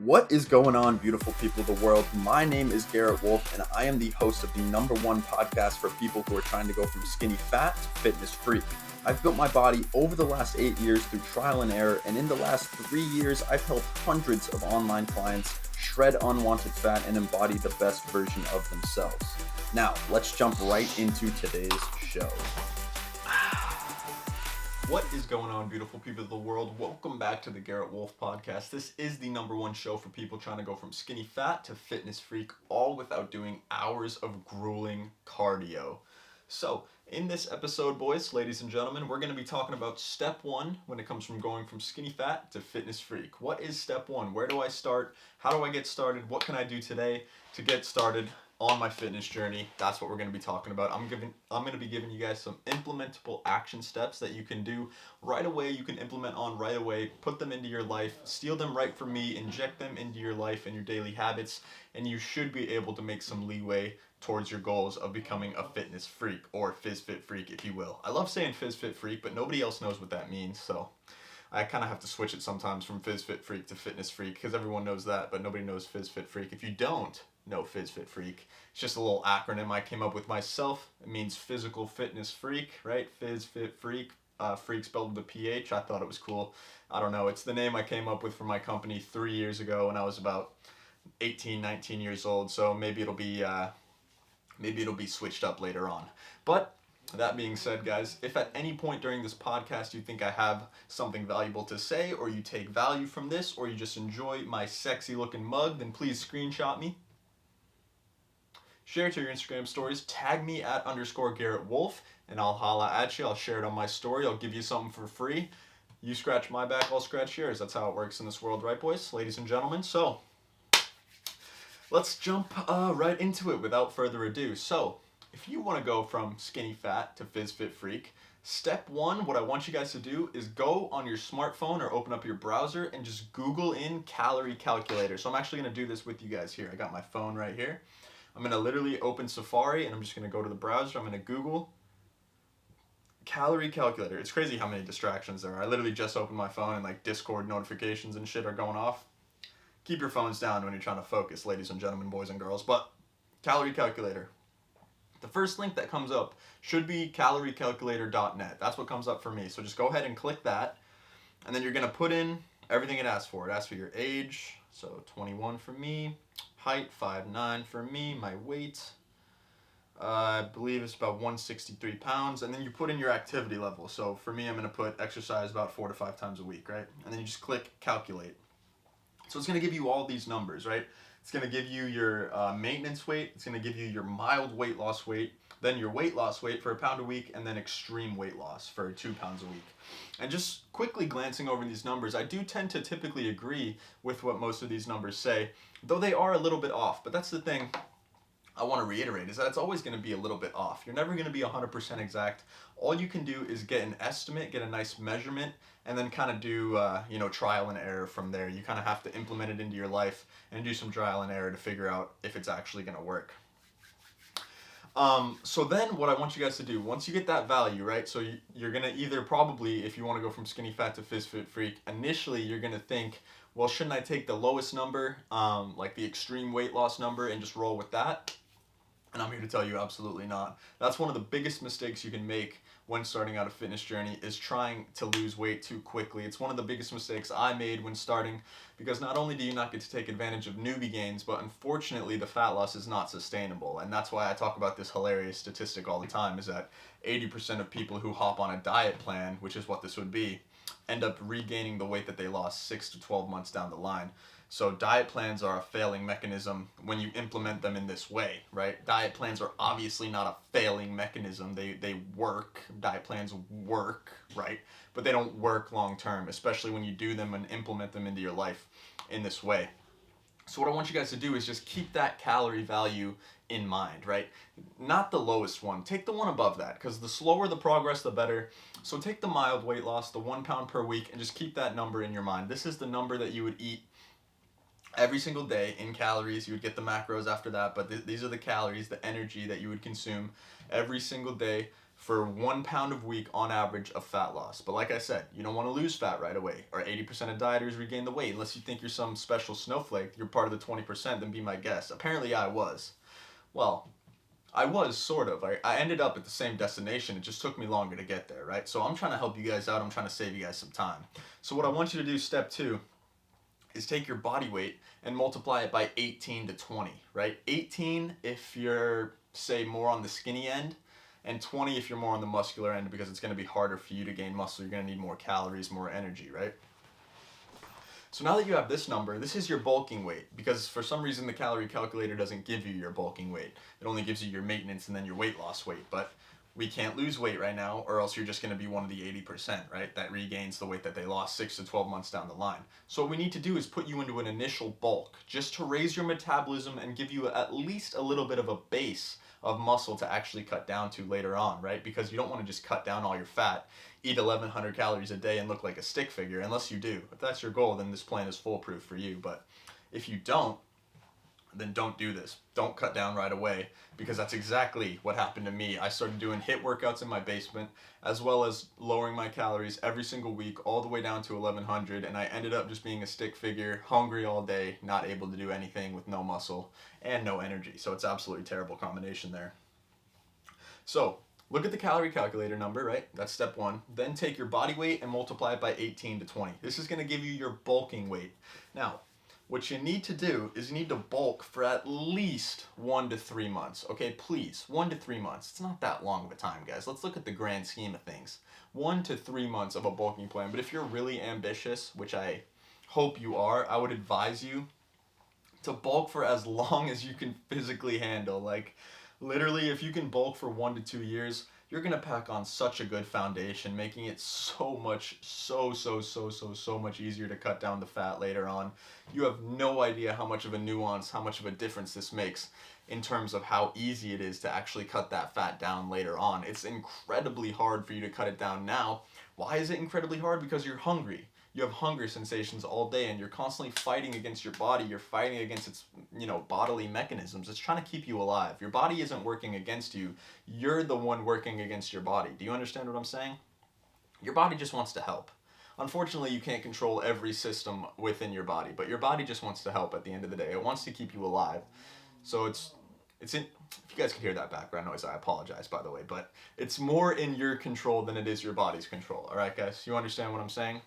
What is going on, beautiful people of the world? My name is Garrett Wolf, and I am the host of the #1 podcast for people who are trying to go from skinny fat to fitness freak. I've built my body over the last 8 years through trial and error, and in the last 3 years, I've helped hundreds of online clients shred unwanted fat and embody the best version of themselves. Now, let's jump right into today's show. What is going on, beautiful people of the world? Welcome back to the Garrett Wolf podcast. This is the #1 show for people trying to go from skinny fat to fitness freak, all without doing hours of grueling cardio. So, in this episode, boys, ladies and gentlemen, we're going to be talking about step 1 when it comes from going from skinny fat to fitness freak. What is step 1? Where do I start? How do I get started? What can I do today to get started on my fitness journey? That's what we're going to be talking about. I'm going to be giving you guys some implementable action steps that you can do right away. You can implement on right away, put them into your life, steal them right from me, inject them into your life and your daily habits, and you should be able to make some leeway towards your goals of becoming a fitness freak, or FizFit freak, if you will. I love saying FizFit freak, but nobody else knows what that means, so I kind of have to switch it sometimes from FizFit freak to fitness freak, because everyone knows that, but nobody knows FizFit freak. If you don't know FizFit freak, it's just a little acronym I came up with myself. It means physical fitness freak, right? FizFit freak, freak spelled with a PH. I thought it was cool. I don't know. It's the name I came up with for my company 3 years ago when I was about 18, 19 years old. So maybe it'll be switched up later on. But that being said, guys, if at any point during this podcast you think I have something valuable to say, or you take value from this, or you just enjoy my sexy looking mug, then please screenshot me. Share it to your Instagram stories, tag me at _Garrett Wolf, and I'll holla at you. I'll share it on my story. I'll give you something for free. You scratch my back, I'll scratch yours. That's how it works in this world, right, boys, ladies and gentlemen? So, let's jump right into it without further ado. So, if you want to go from skinny fat to FizFit freak, step 1, what I want you guys to do is go on your smartphone or open up your browser and just Google in calorie calculator. So I'm actually going to do this with you guys here. I got my phone right here. I'm going to literally open Safari and I'm just going to go to the browser. I'm going to Google calorie calculator. It's crazy how many distractions there are. I literally just opened my phone and like Discord notifications and shit are going off. Keep your phones down when you're trying to focus, ladies and gentlemen, boys and girls. But calorie calculator. The first link that comes up should be caloriecalculator.net. That's what comes up for me. So just go ahead and click that. And then you're going to put in everything it asks for. It asks for your age. So 21 for me. Height, 5'9" for me. My weight, I believe it's about 163 pounds. And then you put in your activity level. So for me, I'm going to put exercise about 4 to 5 times a week, right? And then you just click calculate. So it's going to give you all these numbers, right? It's going to give you your maintenance weight. It's going to give you your mild weight loss weight, then your weight loss weight for 1 pound a week, and then extreme weight loss for 2 pounds a week. And just quickly glancing over these numbers, I do tend to typically agree with what most of these numbers say, though they are a little bit off. But that's the thing I want to reiterate, is that it's always going to be a little bit off. You're never going to be 100% exact. All you can do is get an estimate, get a nice measurement, and then kind of do trial and error from there. You kind of have to implement it into your life and do some trial and error to figure out if it's actually going to work. So then what I want you guys to do, once you get that value, right, so you're going to either probably, if you want to go from skinny fat to FizFit freak, initially you're going to think, well, shouldn't I take the lowest number, like the extreme weight loss number, and just roll with that? And I'm here to tell you absolutely not. That's one of the biggest mistakes you can make when starting out a fitness journey, is trying to lose weight too quickly. It's one of the biggest mistakes I made when starting, because not only do you not get to take advantage of newbie gains, but unfortunately the fat loss is not sustainable. And that's why I talk about this hilarious statistic all the time, is that 80% of people who hop on a diet plan, which is what this would be, end up regaining the weight that they lost 6 to 12 months down the line. So diet plans are a failing mechanism when you implement them in this way, right? Diet plans are obviously not a failing mechanism. They work. Diet plans work, right? But they don't work long term, especially when you do them and implement them into your life in this way. So what I want you guys to do is just keep that calorie value in mind, right? Not the lowest one. Take the one above that, because the slower the progress, the better. So take the mild weight loss, the 1 pound per week, and just keep that number in your mind. This is the number that you would eat every single day in calories. You would get the macros after that, but these are the calories, the energy that you would consume every single day for 1 pound a week on average of fat loss. But like I said, you don't want to lose fat right away, or 80% of dieters regain the weight. Unless you think you're some special snowflake, you're part of the 20%, then be my guest. Apparently I was. Well, I was sort of. I ended up at the same destination. It just took me longer to get there, right? So I'm trying to help you guys out. I'm trying to save you guys some time. So what I want you to do, step 2, is take your body weight and multiply it by 18 to 20, right? 18 if you're, say, more on the skinny end, and 20 if you're more on the muscular end, because it's going to be harder for you to gain muscle. You're going to need more calories, more energy, right? So now that you have this number, this is your bulking weight, because for some reason the calorie calculator doesn't give you your bulking weight. It only gives you your maintenance and then your weight loss weight. But we can't lose weight right now, or else you're just going to be one of the 80%, right? That regains the weight that they lost 6 to 12 months down the line. So what we need to do is put you into an initial bulk, just to raise your metabolism and give you at least a little bit of a base of muscle to actually cut down to later on, right? Because you don't want to just cut down all your fat, eat 1,100 calories a day and look like a stick figure, unless you do. If that's your goal, then this plan is foolproof for you. But if you don't, then don't do this. Don't cut down right away, because that's exactly what happened to me. I started doing HIIT workouts in my basement, as well as lowering my calories every single week, all the way down to 1,100, and I ended up just being a stick figure, hungry all day, not able to do anything, with no muscle and no energy. So it's absolutely terrible combination there. So look at the calorie calculator number, right? That's step 1. Then take your body weight and multiply it by 18 to 20. This is going to give you your bulking weight. Now, what you need to do is you need to bulk for at least 1 to 3 months. Okay, please, 1 to 3 months. It's not that long of a time, guys. Let's look at the grand scheme of things. 1 to 3 months of a bulking plan. But if you're really ambitious, which I hope you are, I would advise you to bulk for as long as you can physically handle. Like, literally, if you can bulk for 1 to 2 years, you're going to pack on such a good foundation, making it so much easier to cut down the fat later on. You have no idea how much of a nuance, how much of a difference this makes in terms of how easy it is to actually cut that fat down later on. It's incredibly hard for you to cut it down now. Why is it incredibly hard? Because you're hungry. You have hunger sensations all day, and you're constantly fighting against your body. You're fighting against its, bodily mechanisms. It's trying to keep you alive. Your body isn't working against you. You're the one working against your body. Do you understand what I'm saying? Your body just wants to help. Unfortunately, you can't control every system within your body, but your body just wants to help at the end of the day. It wants to keep you alive. So it's in, if you guys can hear that background noise, I apologize, by the way, but it's more in your control than it is your body's control. All right, guys, you understand what I'm saying?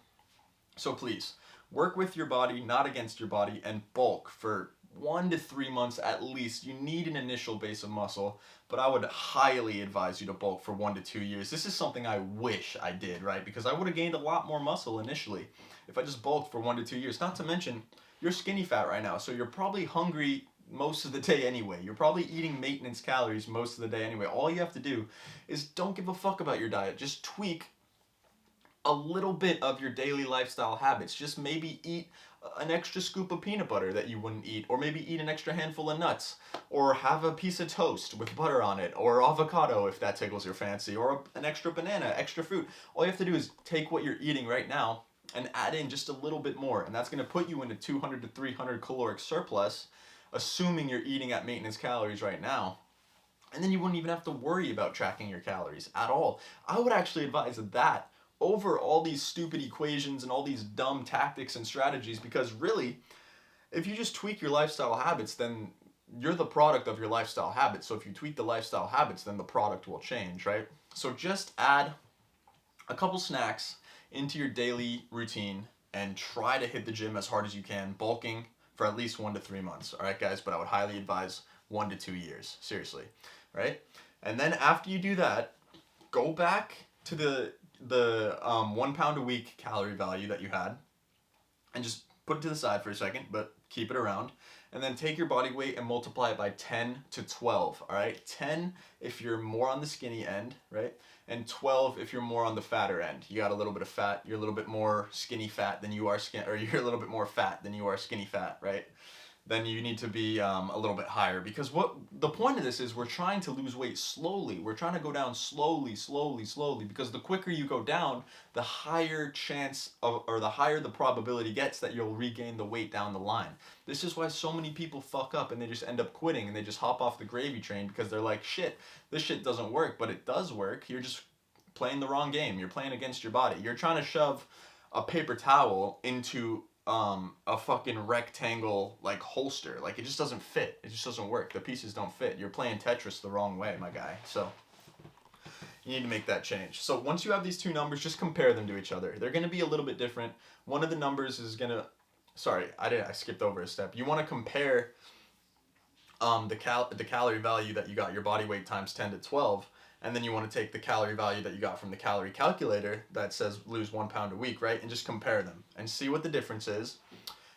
So please, work with your body, not against your body, and bulk for 1 to 3 months at least. You need an initial base of muscle, but I would highly advise you to bulk for 1 to 2 years. This is something I wish I did, right? Because I would have gained a lot more muscle initially if I just bulked for 1 to 2 years. Not to mention, you're skinny fat right now, so you're probably hungry most of the day anyway. You're probably eating maintenance calories most of the day anyway. All you have to do is don't give a fuck about your diet. Just tweak a little bit of your daily lifestyle habits. Just maybe eat an extra scoop of peanut butter that you wouldn't eat, or maybe eat an extra handful of nuts, or have a piece of toast with butter on it, or avocado if that tickles your fancy, or an extra banana, extra fruit. All you have to do is take what you're eating right now and add in just a little bit more, and that's going to put you into 200 to 300 caloric surplus, assuming you're eating at maintenance calories right now. And then you wouldn't even have to worry about tracking your calories at all. I would actually advise that over all these stupid equations and all these dumb tactics and strategies, because really, if you just tweak your lifestyle habits, then you're the product of your lifestyle habits. So if you tweak the lifestyle habits, then the product will change, right? So just add a couple snacks into your daily routine and try to hit the gym as hard as you can, bulking for at least 1 to 3 months. All right, guys, but I would highly advise 1 to 2 years, seriously, right? And then after you do that, go back to the 1 pound a week calorie value that you had, and just put it to the side for a second, but keep it around, and then take your body weight and multiply it by 10 to 12, all right? 10 if you're more on the skinny end, right? And 12 if you're more on the fatter end. You got a little bit of fat, you're a little bit more skinny fat than you are or you're a little bit more fat than you are skinny fat, right? then you need to be a little bit higher, because what the point of this is, we're trying to lose weight slowly. We're trying to go down slowly, slowly, slowly, because the quicker you go down, the higher chance of, or the higher the probability gets that you'll regain the weight down the line. This is why so many people fuck up and they just end up quitting and they just hop off the gravy train, because they're like, shit, this shit doesn't work. But it does work. You're just playing the wrong game. You're playing against your body. You're trying to shove a paper towel into a fucking rectangle like holster. Like, it just doesn't fit. It just doesn't work. The pieces don't fit. You're playing Tetris the wrong way, my guy. So you need to make that change. So once you have these two numbers, just compare them to each other. They're going to be a little bit different. One of the numbers is going to, sorry, I skipped over a step. You want to compare the calorie value that you got, your body weight times 10 to 12, and then you want to take the calorie value that you got from the calorie calculator that says lose 1 pound a week, right? And just compare them and see what the difference is.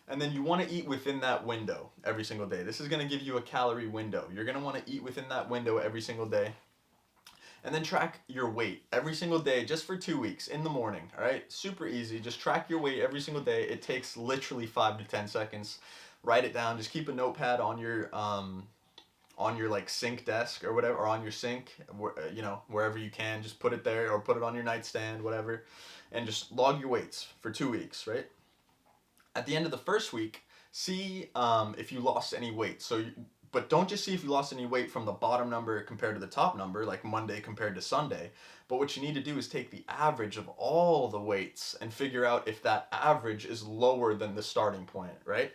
And then you want to eat within that window every single day. This is going to give you a calorie window. You're going to want to eat within that window every single day. And then track your weight every single day just for 2 weeks in the morning, all right? Super easy. Just track your weight every single day. It takes literally 5 to 10 seconds. Write it down. Just keep a notepad on your like sink desk or whatever, or on your sink, you know, wherever you can. Just put it there, or put it on your nightstand, whatever, and just log your weights for 2 weeks, right? At the end of the first week, see if you lost any weight. But don't just see if you lost any weight from the bottom number compared to the top number, like Monday compared to Sunday. But what you need to do is take the average of all the weights and figure out if that average is lower than the starting point, right?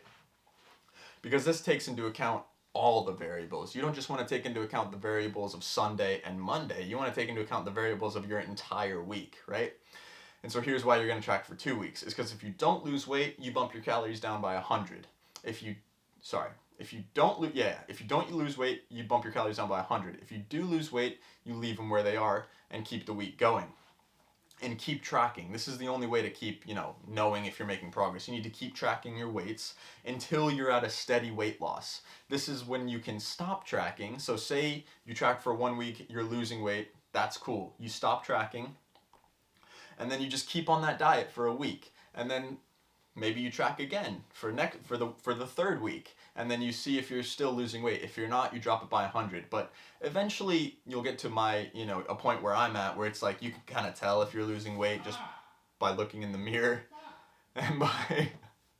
Because this takes into account all the variables. You don't just want to take into account the variables of Sunday and Monday. You want to take into account the variables of your entire week, right? And so here's why you're going to track for 2 weeks. Is because if you don't lose weight, you bump your calories down by 100. If you don't lose weight, you bump your calories down by 100. If you do lose weight, you leave them where they are and keep the week going. And keep tracking. This is the only way to keep, knowing if you're making progress. You need to keep tracking your weights until you're at a steady weight loss. This is when you can stop tracking. So say you track for 1 week, you're losing weight. That's cool. You stop tracking, and then you just keep on that diet for a week. And then maybe you track again for the third week, and then you see if you're still losing weight. If you're not, you drop it by 100. But eventually you'll get to a point where I'm at, where it's like you can kind of tell if you're losing weight just by looking in the mirror, and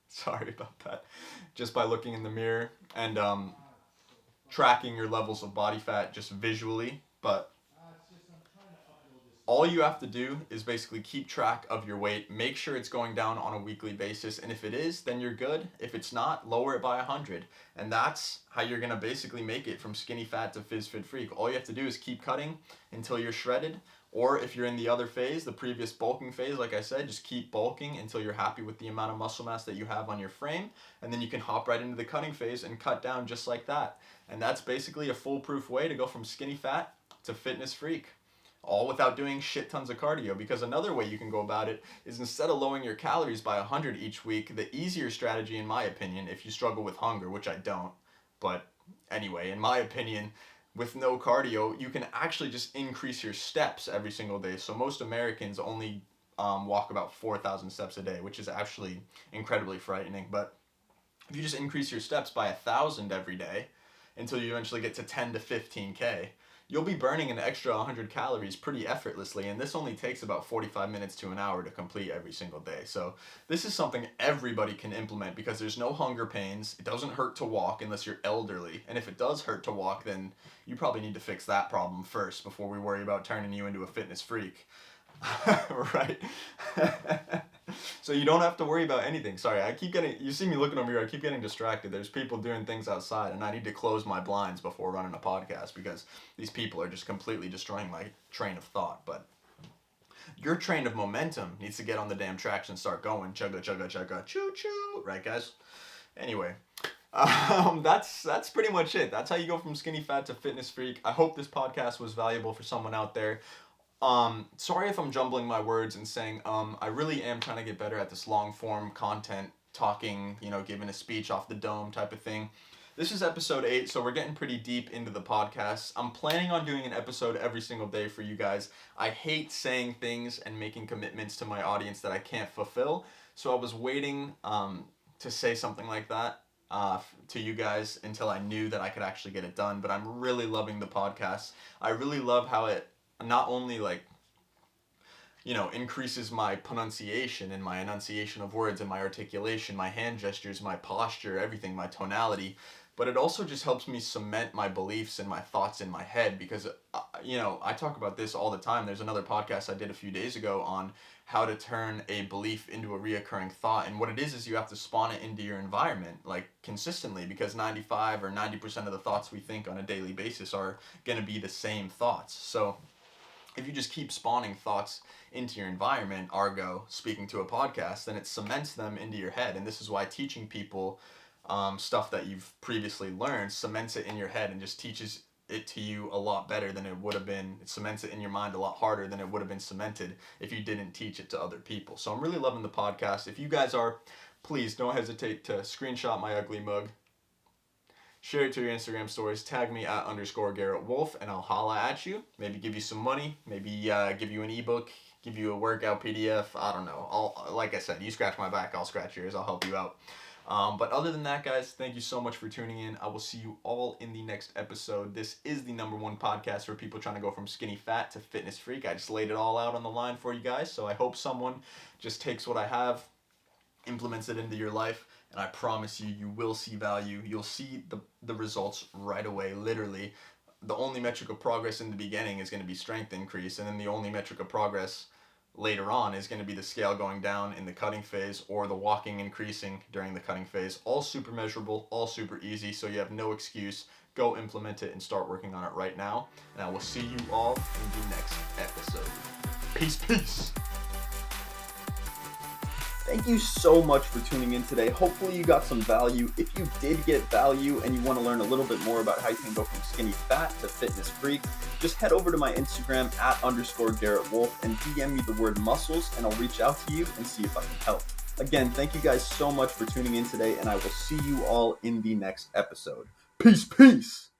sorry about that, just by looking in the mirror and tracking your levels of body fat just visually. But all you have to do is basically keep track of your weight, make sure it's going down on a weekly basis, and if it is, then you're good. If it's not, lower it by 100. And that's how you're going to basically make it from skinny fat to phys fit freak. All you have to do is keep cutting until you're shredded, or if you're in the other phase, the previous bulking phase, like I said, just keep bulking until you're happy with the amount of muscle mass that you have on your frame, and then you can hop right into the cutting phase and cut down just like that. And that's basically a foolproof way to go from skinny fat to fitness freak, all without doing shit tons of cardio. Because another way you can go about it is, instead of lowering your calories by 100 each week, the easier strategy, in my opinion, if you struggle with hunger, which I don't, but anyway, in my opinion, with no cardio, you can actually just increase your steps every single day. So most Americans only walk about 4,000 steps a day, which is actually incredibly frightening. But if you just increase your steps by 1,000 every day until you eventually get to 10 to 15K, you'll be burning an extra 100 calories pretty effortlessly, and this only takes about 45 minutes to an hour to complete every single day. So this is something everybody can implement, because there's no hunger pains. It doesn't hurt to walk unless you're elderly, and if it does hurt to walk, then you probably need to fix that problem first before we worry about turning you into a fitness freak. Right? So you don't have to worry about anything. Sorry, you see me looking over here, I keep getting distracted. There's people doing things outside, and I need to close my blinds before running a podcast, because these people are just completely destroying my train of thought. But your train of momentum needs to get on the damn tracks and start going. Chugga, chugga, chugga, choo choo. Right, guys? Anyway, that's pretty much it. That's how you go from skinny fat to fitness freak. I hope this podcast was valuable for someone out there. Sorry if I'm jumbling my words and saying, I really am trying to get better at this long form content, talking, giving a speech off the dome type of thing. This is episode 8, so we're getting pretty deep into the podcast. I'm planning on doing an episode every single day for you guys. I hate saying things and making commitments to my audience that I can't fulfill, so I was waiting, to say something like that to you guys until I knew that I could actually get it done. But I'm really loving the podcast. I really love how it not only increases my pronunciation and my enunciation of words and my articulation, my hand gestures, my posture, everything, my tonality, but it also just helps me cement my beliefs and my thoughts in my head because, I talk about this all the time. There's another podcast I did a few days ago on how to turn a belief into a reoccurring thought. And what it is you have to spawn it into your environment, like, consistently, because 95 or 90% of the thoughts we think on a daily basis are going to be the same thoughts. So if you just keep spawning thoughts into your environment, argo speaking to a podcast, then it cements them into your head. And this is why teaching people stuff that you've previously learned cements it in your head and just teaches it to you a lot better than it would have been. It cements it in your mind a lot harder than it would have been cemented if you didn't teach it to other people. So I'm really loving the podcast. If you guys are, please don't hesitate to screenshot my ugly mug, share it to your Instagram stories, tag me at _Garrett Wolf, and I'll holla at you. Maybe give you some money, maybe give you an ebook, give you a workout PDF. I don't know. Like I said, you scratch my back, I'll scratch yours. I'll help you out. But other than that, guys, thank you so much for tuning in. I will see you all in the next episode. This is the #1 podcast for people trying to go from skinny fat to fitness freak. I just laid it all out on the line for you guys, so I hope someone just takes what I have, implements it into your life, and I promise you, you will see value. You'll see the results right away, literally. The only metric of progress in the beginning is going to be strength increase, and then the only metric of progress later on is going to be the scale going down in the cutting phase or the walking increasing during the cutting phase. All super measurable, all super easy, so you have no excuse. Go implement it and start working on it right now. And I will see you all in the next episode. Peace. Thank you so much for tuning in today. Hopefully you got some value. If you did get value and you want to learn a little bit more about how you can go from skinny fat to fitness freak, just head over to my Instagram at _Garrett Wolf and DM me the word muscles, and I'll reach out to you and see if I can help. Again, thank you guys so much for tuning in today, and I will see you all in the next episode. Peace.